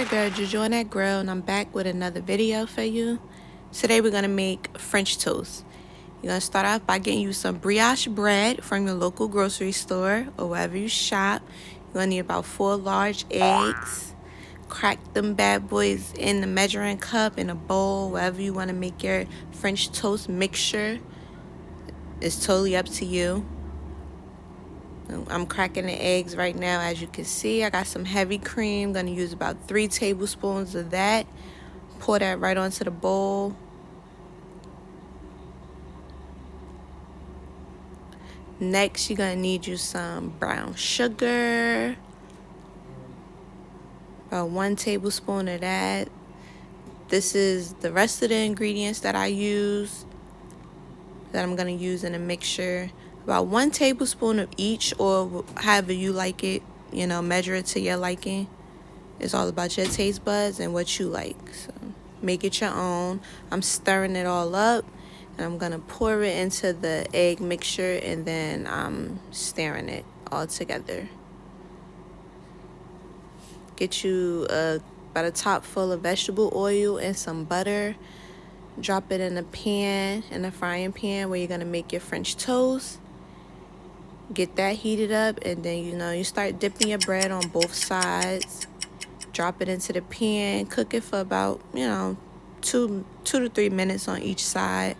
your girl Juju on that grill, and I'm back with another video for you. Today we're gonna make French toast. You're gonna start off by getting you some brioche bread from your local grocery store or wherever you shop. You're gonna need about 4 large eggs. Crack them bad boys in the measuring cup, in a bowl, wherever you want to make your French toast mixture. It's totally up to you. I'm cracking the eggs right now. As you can see, I got some heavy cream. I'm gonna use about 3 tablespoons of that. Pour that right onto the bowl. Next, you're gonna need you some brown sugar. About 1 tablespoon of that. This is the rest of the ingredients that I use, that I'm gonna use in a mixture. About 1 tablespoon of each, or however you like it, you know, measure it to your liking. It's all about your taste buds and what you like, so make it your own. I'm stirring it all up, and I'm gonna pour it into the egg mixture, and then I'm stirring it all together. Get you about a top full of vegetable oil and some butter. Drop it in a pan, in a frying pan where you're gonna make your French toast. Get that heated up, and then you start dipping your bread on both sides. Drop it into the pan. Cook it for about 2 to 3 minutes on each side.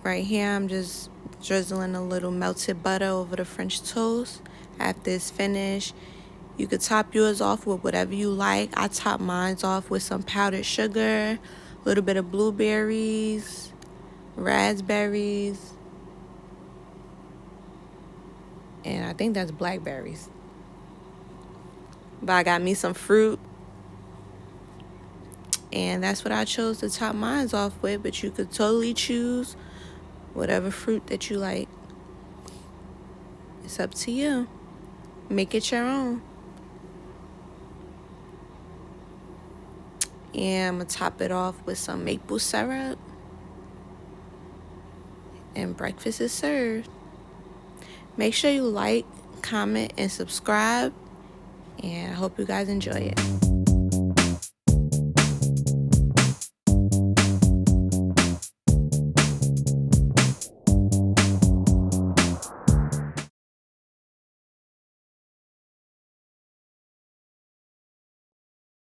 Right here, I'm just drizzling a little melted butter over the French toast. After it's finished, you could top yours off with whatever you like. I top mine off with some powdered sugar, a little bit of blueberries, raspberries, and I think that's blackberries. But I got me some fruit, and that's what I chose to top mine off with. But you could totally choose whatever fruit that you like. It's up to you. Make it your own. And I'm gonna top it off with some maple syrup, and breakfast is served. Make sure you like, comment, and subscribe, and I hope you guys enjoy it.